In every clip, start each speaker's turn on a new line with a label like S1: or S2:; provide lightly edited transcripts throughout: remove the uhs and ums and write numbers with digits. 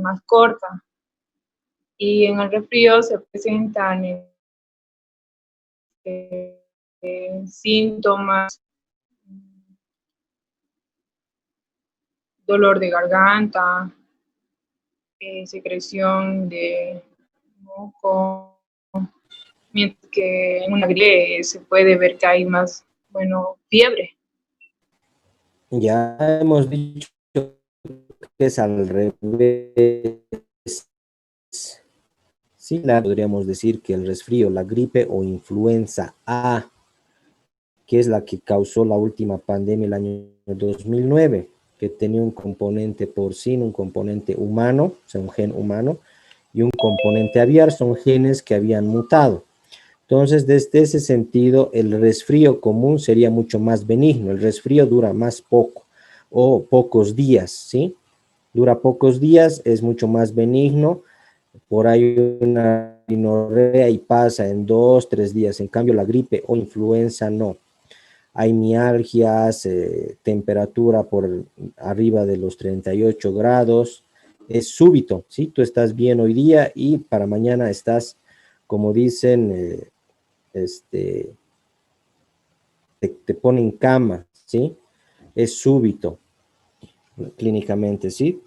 S1: más corta. Y en el resfrío se presentan síntomas, dolor de garganta, secreción de moco, mientras que en una gripe se puede ver que hay más, bueno, fiebre.
S2: Ya hemos dicho que es al revés. Sí, podríamos decir que el resfrío, la gripe o influenza A, que es la que causó la última pandemia el año 2009, que tenía un componente porcino, un componente humano, o sea, un gen humano, y un componente aviar, son genes que habían mutado. Entonces, desde ese sentido, el resfrío común sería mucho más benigno. El resfrío dura más poco o pocos días, ¿sí? Dura pocos días, es mucho más benigno. Por ahí una rinorrea y pasa en 2, 3 días. En cambio, la gripe o influenza no. Hay mialgias, temperatura por arriba de los 38 grados. Es súbito, ¿sí? Tú estás bien hoy día y para mañana estás, como dicen, te pone en cama, ¿sí? Es súbito, clínicamente, ¿sí?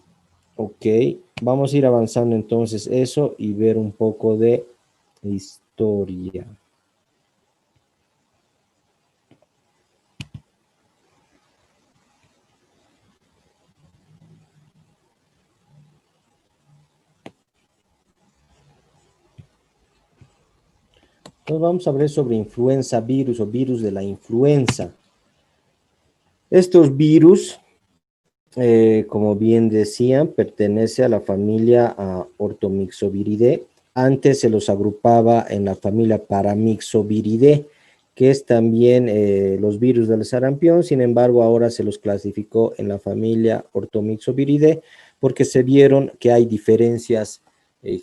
S2: Ok, vamos a ir avanzando entonces eso y ver un poco de historia. Entonces vamos a ver sobre influenza virus o virus de la influenza. Estos virus, como bien decían, pertenece a la familia Orthomyxoviridae. Antes se los agrupaba en la familia Paramyxoviridae, que es también los virus del sarampión. Sin embargo, ahora se los clasificó en la familia Orthomyxoviridae porque se vieron que hay diferencias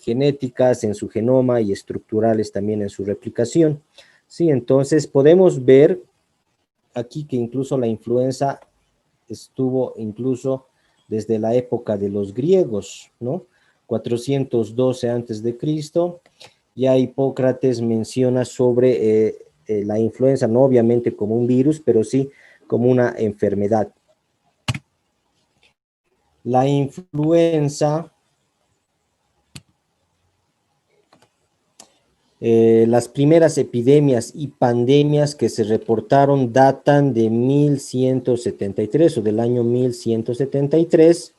S2: genéticas en su genoma y estructurales también en su replicación. Sí, entonces podemos ver aquí que incluso la influenza estuvo incluso desde la época de los griegos, ¿no? 412 antes de Cristo, ya Hipócrates menciona sobre la influenza, no obviamente como un virus, pero sí como una enfermedad. La influenza, las primeras epidemias y pandemias que se reportaron datan de 1173 o del año 1173.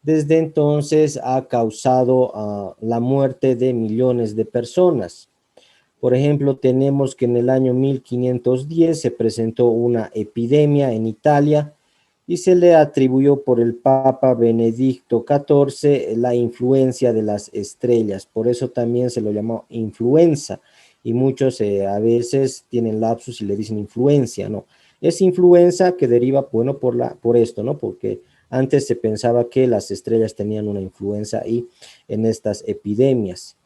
S2: Desde entonces ha causado la muerte de millones de personas. Por ejemplo, tenemos que en el año 1510 se presentó una epidemia en Italia y se le atribuyó por el Papa Benedicto XIV la influencia de las estrellas. Por eso también se lo llamó influenza y muchos a veces tienen lapsus y le dicen influencia, ¿no? Es influenza que deriva, bueno, por esto, ¿no? Porque antes se pensaba que las estrellas tenían una influencia y en estas epidemias.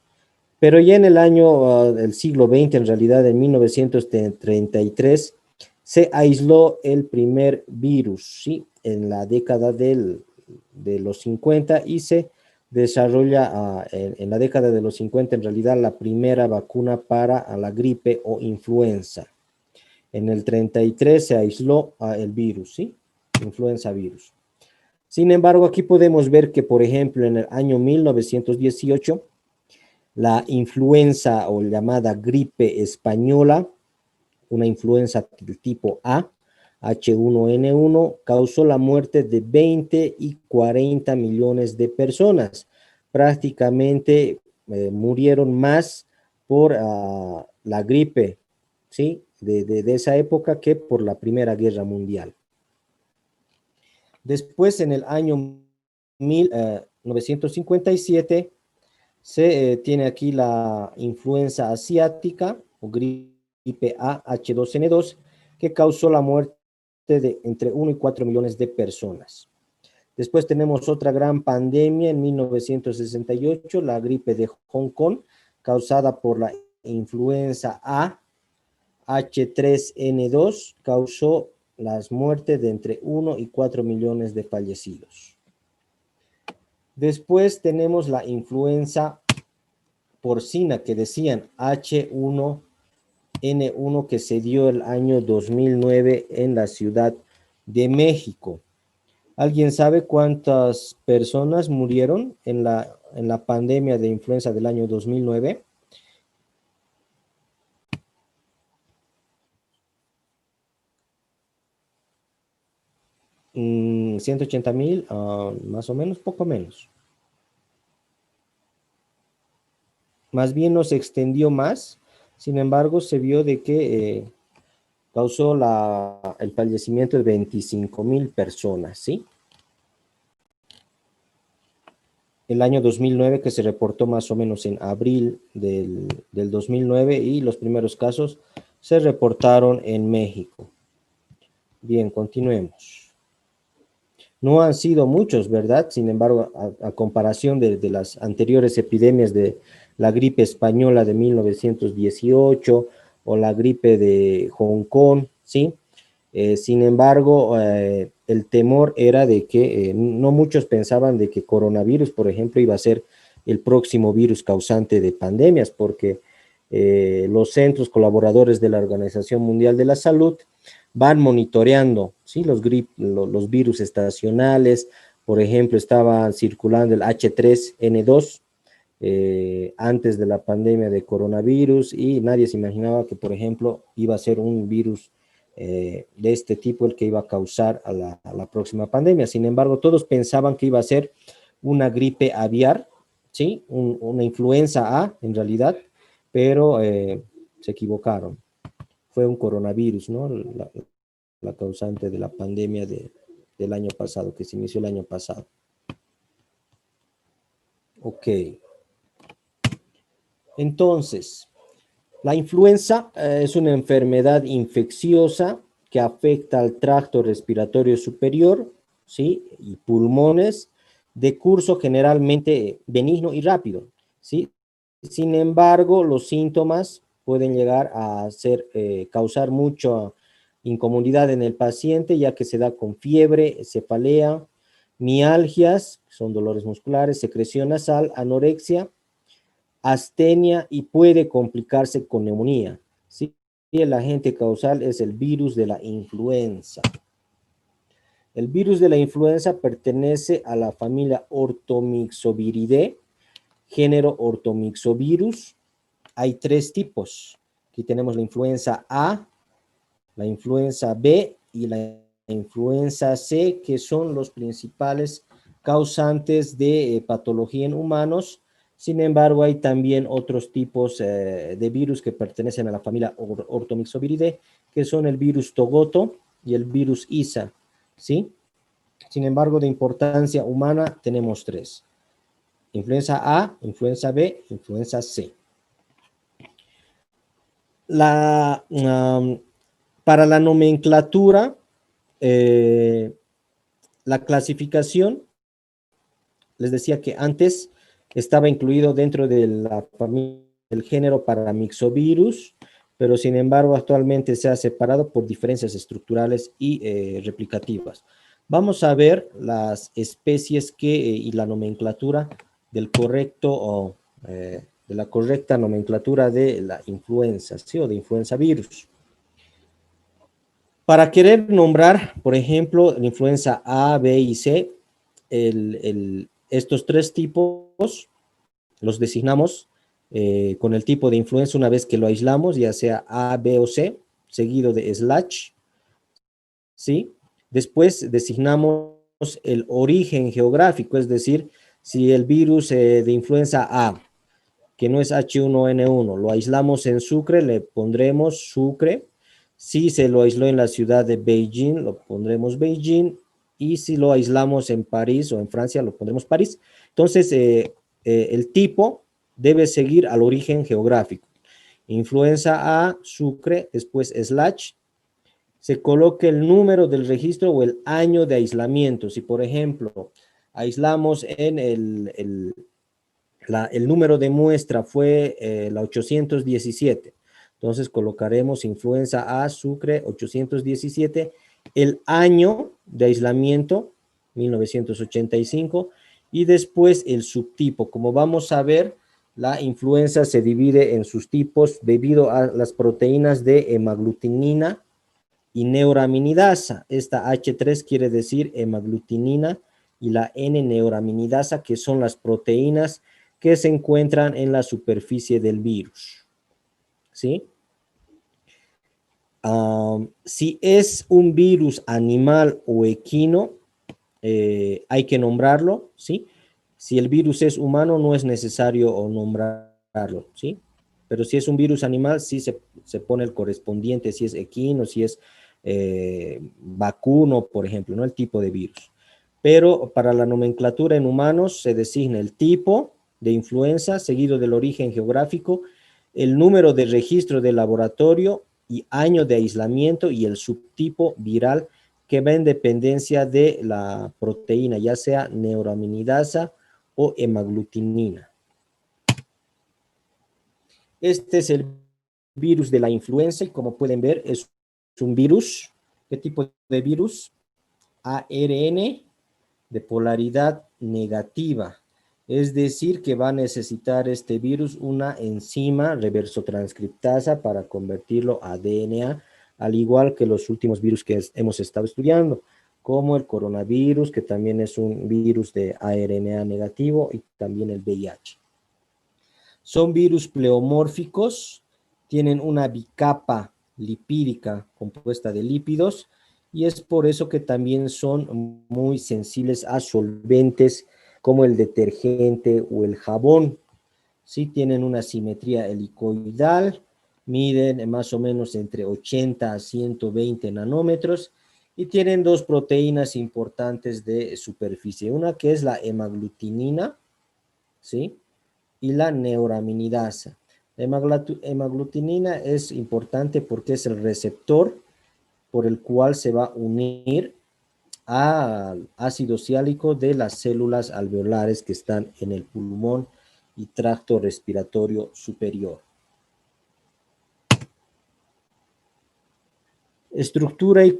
S2: Pero ya en el año del siglo XX, en realidad en 1933, se aisló el primer virus, ¿sí? En la década de los 50 y se desarrolla en la década de los 50 en realidad la primera vacuna para la gripe o influenza. En el 33 se aisló el virus, ¿sí? Influenza virus. Sin embargo, aquí podemos ver que, por ejemplo, en el año 1918, la influenza o llamada gripe española, una influenza del tipo A, H1N1, causó la muerte de 20 y 40 millones de personas. Prácticamente murieron más por la gripe, ¿sí? De esa época que por la Primera Guerra Mundial. Después, en el año 1957, se tiene aquí la influenza asiática o gripe A H2N2 que causó la muerte de entre 1 y 4 millones de personas. Después tenemos otra gran pandemia en 1968, la gripe de Hong Kong, causada por la influenza A H3N2, causó las muertes de entre 1 y 4 millones de fallecidos. Después tenemos la influenza porcina, que decían H1N1, que se dio el año 2009 en la Ciudad de México. ¿Alguien sabe cuántas personas murieron en la pandemia de influenza del año 2009? 180,000, más o menos, poco menos. Más bien no se extendió más, sin embargo, se vio de que causó el fallecimiento de 25,000 personas, ¿sí? El año 2009, que se reportó más o menos en abril del 2009, y los primeros casos se reportaron en México. Bien, continuemos. No han sido muchos, ¿verdad? Sin embargo, a comparación de las anteriores epidemias de la gripe española de 1918 o la gripe de Hong Kong, ¿sí? Sin embargo, el temor era de que no muchos pensaban de que coronavirus, por ejemplo, iba a ser el próximo virus causante de pandemias, porque los centros colaboradores de la Organización Mundial de la Salud van monitoreando, ¿sí? Los virus estacionales. Por ejemplo, estaba circulando el H3N2 antes de la pandemia de coronavirus, y nadie se imaginaba que, por ejemplo, iba a ser un virus de este tipo el que iba a causar a la próxima pandemia. Sin embargo, todos pensaban que iba a ser una gripe aviar, ¿sí? Una influenza A en realidad, pero se equivocaron. Fue un coronavirus, ¿no? La causante de la pandemia del año pasado, que se inició el año pasado. Ok. Entonces, la influenza es una enfermedad infecciosa que afecta al tracto respiratorio superior, ¿sí? Y pulmones, de curso generalmente benigno y rápido, ¿sí? Sin embargo, los síntomas pueden llegar a causar mucha incomodidad en el paciente, ya que se da con fiebre, cefalea, mialgias, son dolores musculares, secreción nasal, anorexia, astenia, y puede complicarse con neumonía, ¿sí? Y el agente causal es el virus de la influenza. El virus de la influenza pertenece a la familia Orthomyxoviridae, género Orthomyxovirus. Hay tres tipos. Aquí tenemos la influenza A, la influenza B y la influenza C, que son los principales causantes de patología en humanos. Sin embargo, hay también otros tipos de virus que pertenecen a la familia Orthomyxoviridae, que son el virus Togoto y el virus ISA, ¿sí? Sin embargo, de importancia humana tenemos tres: influenza A, influenza B, influenza C. Para la nomenclatura, la clasificación, les decía que antes estaba incluido dentro de la familia del género Paramyxovirus, pero sin embargo actualmente se ha separado por diferencias estructurales y replicativas. Vamos a ver las especies y la nomenclatura del correcto de la correcta nomenclatura de la influenza, ¿sí? O de influenza virus. Para querer nombrar, por ejemplo, la influenza A, B y C, estos tres tipos los designamos con el tipo de influenza una vez que lo aislamos, ya sea A, B o C, seguido de slash, ¿sí? Después designamos el origen geográfico, es decir, si el virus de influenza A, que no es H1N1, lo aislamos en Sucre, le pondremos Sucre. Si se lo aisló en la ciudad de Beijing, lo pondremos Beijing. Y si lo aislamos en París o en Francia, lo pondremos París. Entonces, el tipo debe seguir al origen geográfico. Influenza A, Sucre, después slash, se coloque el número del registro o el año de aislamiento. Si, por ejemplo, aislamos en el número de muestra fue la 817, entonces colocaremos influenza A, Sucre, 817, el año de aislamiento, 1985, Y después el subtipo. Como vamos a ver, la influenza se divide en sus tipos debido a las proteínas de hemaglutinina y neuraminidasa. Esta H3 quiere decir hemaglutinina y la N-neuraminidasa, que son las proteínas que se encuentran en la superficie del virus. ¿Sí? Si es un virus animal o equino, hay que nombrarlo, ¿sí? Si el virus es humano, no es necesario nombrarlo, ¿sí? Pero si es un virus animal, sí se pone el correspondiente, si es equino, si es vacuno, por ejemplo, ¿no? El tipo de virus. Pero para la nomenclatura en humanos se designa el tipo de influenza, seguido del origen geográfico, el número de registro de laboratorio y año de aislamiento y el subtipo viral que va en dependencia de la proteína, ya sea neuraminidasa o hemaglutinina. Este es el virus de la influenza y como pueden ver es un virus. ¿Qué tipo de virus? ARN de polaridad negativa. Es decir, que va a necesitar este virus una enzima reversotranscriptasa para convertirlo a DNA, al igual que los últimos virus que hemos estado estudiando, como el coronavirus, que también es un virus de ARNA negativo, y también el VIH. Son virus pleomórficos, tienen una bicapa lipídica compuesta de lípidos, y es por eso que también son muy sensibles a solventes como el detergente o el jabón. Sí tienen una simetría helicoidal, miden más o menos entre 80 a 120 nanómetros y tienen dos proteínas importantes de superficie, una que es la hemaglutinina, ¿sí? Y la neuraminidasa. La hemaglutinina es importante porque es el receptor por el cual se va a unir al ácido siálico de las células alveolares que están en el pulmón y tracto respiratorio superior. Estructura y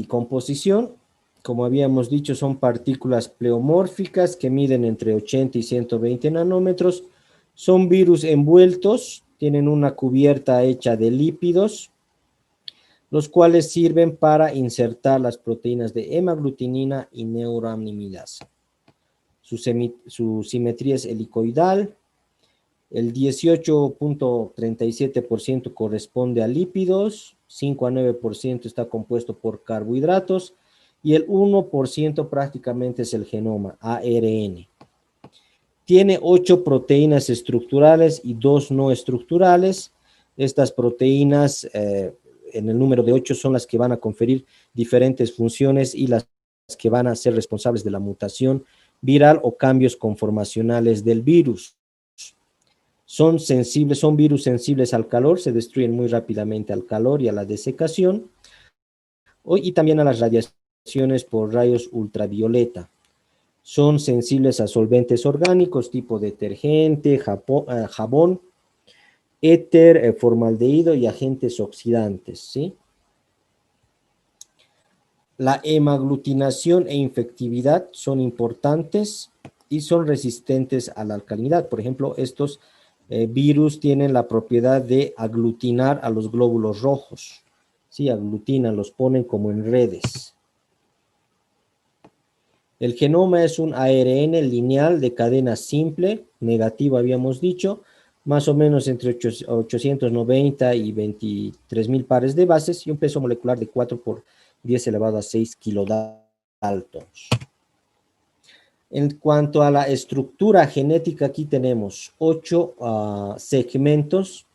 S2: composición, como habíamos dicho, son partículas pleomórficas que miden entre 80 y 120 nanómetros. Son virus envueltos, tienen una cubierta hecha de lípidos, los cuales sirven para insertar las proteínas de hemaglutinina y neuraminidasa. Su simetría es helicoidal, el 18.37% corresponde a lípidos, 5 a 9% está compuesto por carbohidratos y el 1% prácticamente es el genoma, ARN. Tiene 8 proteínas estructurales y 2 no estructurales. Estas proteínas en el número de 8 son las que van a conferir diferentes funciones y las que van a ser responsables de la mutación viral o cambios conformacionales del virus. Son virus sensibles al calor, se destruyen muy rápidamente al calor y a la desecación, y también a las radiaciones por rayos ultravioleta. Son sensibles a solventes orgánicos tipo detergente, jabón, éter, formaldehído y agentes oxidantes, ¿sí? La hemaglutinación e infectividad son importantes y son resistentes a la alcalinidad. Por ejemplo, estos virus tienen la propiedad de aglutinar a los glóbulos rojos. Sí, aglutinan, los ponen como en redes. El genoma es un ARN lineal de cadena simple, negativo habíamos dicho, más o menos entre 890 y 23.000 pares de bases y un peso molecular de 4 por 10 elevado a 6 kilodaltons. En cuanto a la estructura genética, aquí tenemos 8 segmentos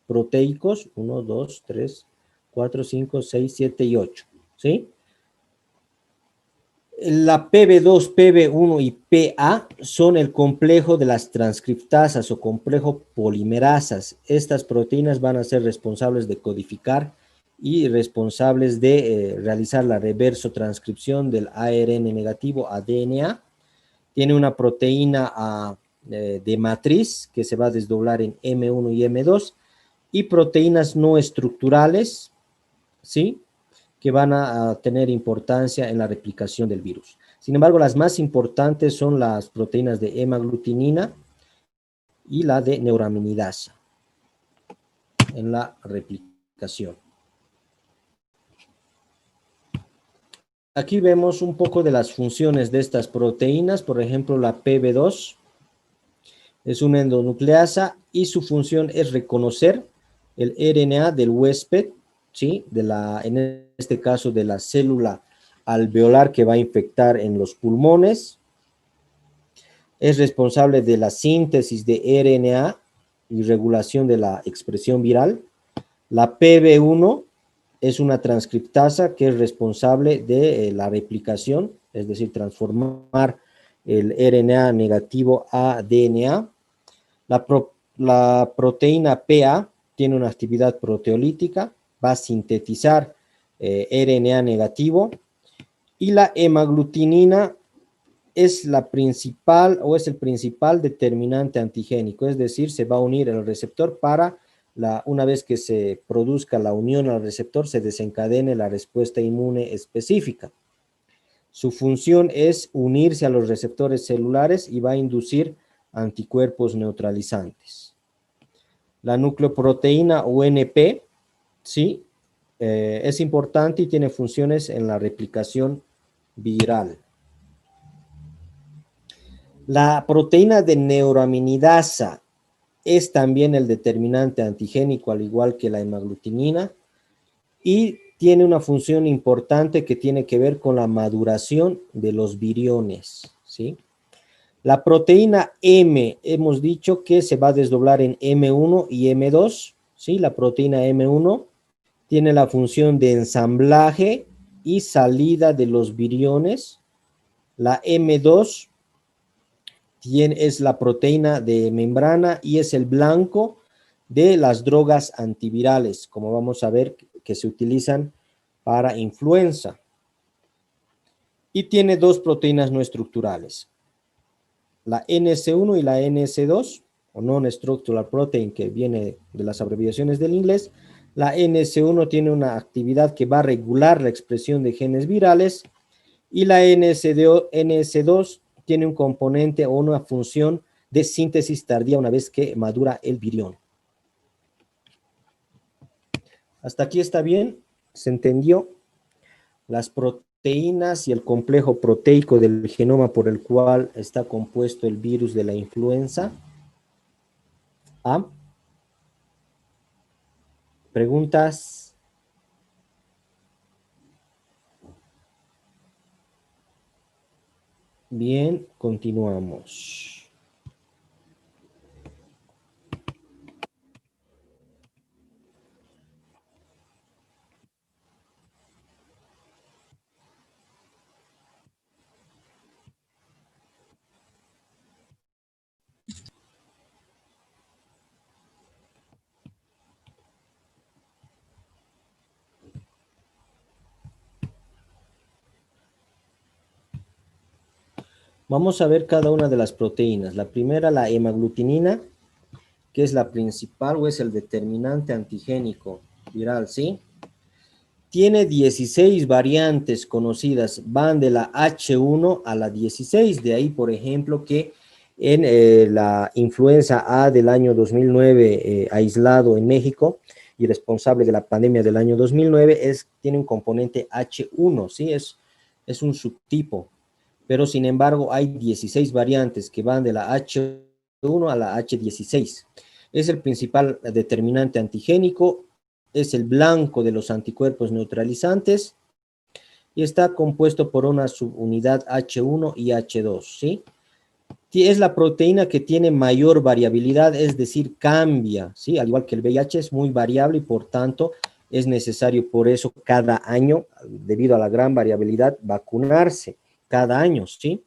S2: proteicos, 1, 2, 3, 4, 5, 6, 7 y 8, ¿sí? La PB2, PB1 y PA son el complejo de las transcriptasas o complejo polimerasas. Estas proteínas van a ser responsables de codificar y responsables de realizar la reversotranscripción del ARN negativo a DNA. Tiene una proteína de matriz que se va a desdoblar en M1 y M2 y proteínas no estructurales, ¿sí?, que van a tener importancia en la replicación del virus. Sin embargo, las más importantes son las proteínas de hemaglutinina y la de neuraminidasa en la replicación. Aquí vemos un poco de las funciones de estas proteínas. Por ejemplo, la PB2 es una endonucleasa y su función es reconocer el RNA del huésped, ¿sí? En este caso de la célula alveolar que va a infectar en los pulmones. Es responsable de la síntesis de RNA y regulación de la expresión viral. La PB1 es una transcriptasa que es responsable de la replicación, es decir, transformar el RNA negativo a DNA. La proteína PA tiene una actividad proteolítica, va a sintetizar RNA negativo, y la hemaglutinina es la principal o es el principal determinante antigénico, es decir, se va a unir al receptor para una vez que se produzca la unión al receptor, se desencadene la respuesta inmune específica. Su función es unirse a los receptores celulares y va a inducir anticuerpos neutralizantes. La nucleoproteína UNP, sí, es importante y tiene funciones en la replicación viral. La proteína de neuraminidasa es también el determinante antigénico, al igual que la hemaglutinina, y tiene una función importante que tiene que ver con la maduración de los viriones, ¿sí? La proteína M, hemos dicho que se va a desdoblar en M1 y M2, ¿sí? La proteína M1 tiene la función de ensamblaje y salida de los viriones. La M2 es la proteína de membrana y es el blanco de las drogas antivirales, como vamos a ver que se utilizan para influenza. Y tiene dos proteínas no estructurales, la NS1 y la NS2, o Non-Structural Protein, que viene de las abreviaciones del inglés. La NS1 tiene una actividad que va a regular la expresión de genes virales, y la NS2 tiene un componente o una función de síntesis tardía una vez que madura el virión. ¿Hasta aquí está bien? ¿Se entendió? Las proteínas y el complejo proteico del genoma por el cual está compuesto el virus de la influenza. ¿Ah? ¿Preguntas? Bien, continuamos. Vamos a ver cada una de las proteínas. La primera, la hemaglutinina, que es la principal o es el determinante antigénico viral, ¿sí? Tiene 16 variantes conocidas, van de la H1 a la 16, de ahí, por ejemplo, que en la influenza A del año 2009, aislado en México y responsable de la pandemia del año 2009, tiene un componente H1, ¿sí? Es un subtipo, pero sin embargo hay 16 variantes que van de la H1 a la H16. Es el principal determinante antigénico, es el blanco de los anticuerpos neutralizantes y está compuesto por una subunidad H1 y H2, ¿sí? Es la proteína que tiene mayor variabilidad, es decir, cambia, ¿sí? Al igual que el VIH es muy variable y por tanto es necesario por eso cada año, debido a la gran variabilidad, vacunarse cada año, ¿sí?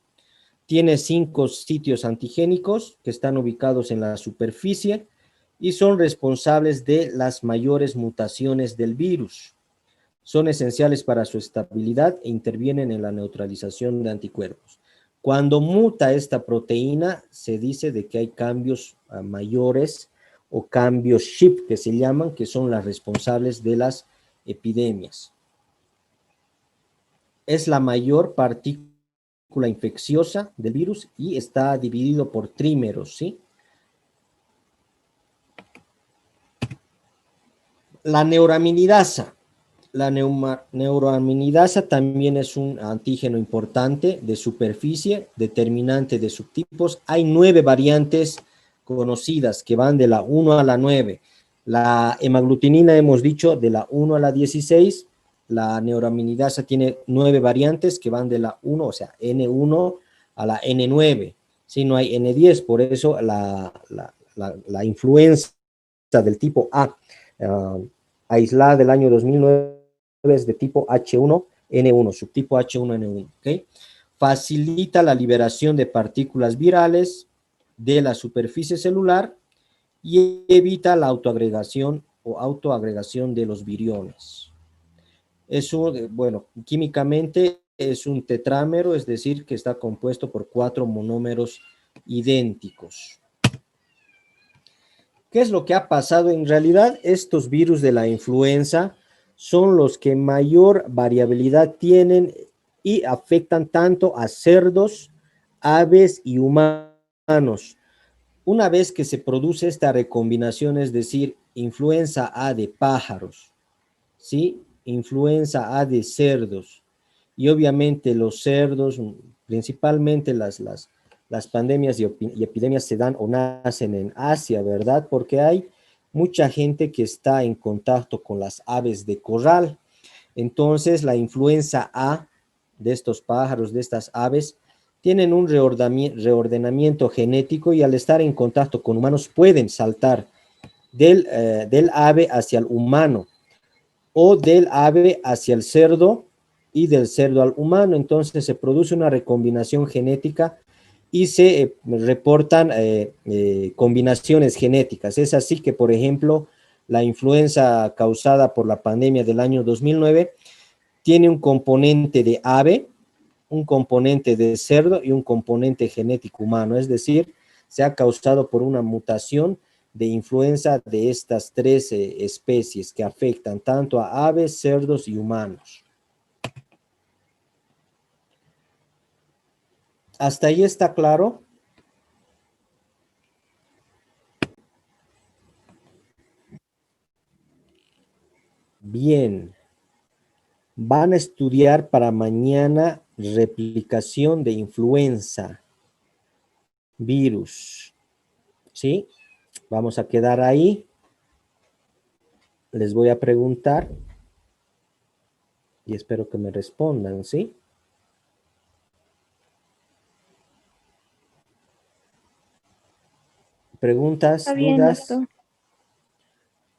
S2: Tiene 5 sitios antigénicos que están ubicados en la superficie y son responsables de las mayores mutaciones del virus. Son esenciales para su estabilidad e intervienen en la neutralización de anticuerpos. Cuando muta esta proteína, se dice de que hay cambios mayores o cambios SHIP que se llaman, que son las responsables de las epidemias. Es la mayor partícula partícula infecciosa del virus y está dividido por trímeros, ¿sí? La neuraminidasa. La neuraminidasa también es un antígeno importante de superficie, determinante de subtipos. Hay 9 variantes conocidas que van de la 1 a la 9. La hemaglutinina hemos dicho de la 1 a la 16. La neuraminidasa tiene 9 variantes que van de la 1, o sea, N1 a la N9. Si no hay N10, por eso la influenza del tipo A, aislada del año 2009, es de tipo H1N1, subtipo H1N1, ¿ok? Facilita la liberación de partículas virales de la superficie celular y evita la autoagregación o autoagregación de los viriones. Bueno, químicamente es un tetrámero, es decir, que está compuesto por 4 monómeros idénticos. ¿Qué es lo que ha pasado? En realidad, estos virus de la influenza son los que mayor variabilidad tienen y afectan tanto a cerdos, aves y humanos. Una vez que se produce esta recombinación, es decir, influenza A de pájaros, ¿sí? Influenza A de cerdos, y obviamente los cerdos, principalmente las pandemias y epidemias se dan o nacen en Asia, ¿verdad? Porque hay mucha gente que está en contacto con las aves de corral. Entonces, la influenza A de estos pájaros, de estas aves, tienen un reordenamiento genético y al estar en contacto con humanos pueden saltar del ave hacia el humano o del ave hacia el cerdo y del cerdo al humano. Entonces se produce una recombinación genética y se reportan combinaciones genéticas. Es así que, por ejemplo, la influenza causada por la pandemia del año 2009 tiene un componente de ave, un componente de cerdo y un componente genético humano, es decir, se ha causado por una mutación de influenza de estas 3 especies que afectan tanto a aves, cerdos y humanos. ¿Hasta ahí está claro? Bien. Van a estudiar para mañana replicación de influenza, virus, ¿sí? Vamos a quedar ahí. Les voy a preguntar y espero que me respondan, ¿sí? ¿Preguntas,
S3: Está bien,
S2: dudas?
S3: doctor.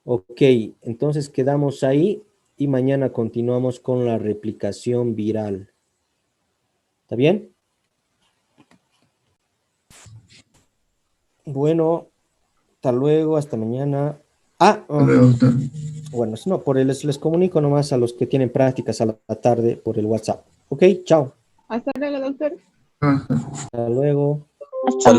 S2: Ok, entonces quedamos ahí y mañana continuamos con la replicación viral. ¿Está bien? Bueno, hasta luego, hasta mañana. Bueno, no, les comunico nomás a los que tienen prácticas a la tarde por el WhatsApp. Ok, chao.
S1: Hasta luego, doctor.
S2: Hasta luego.
S3: Hasta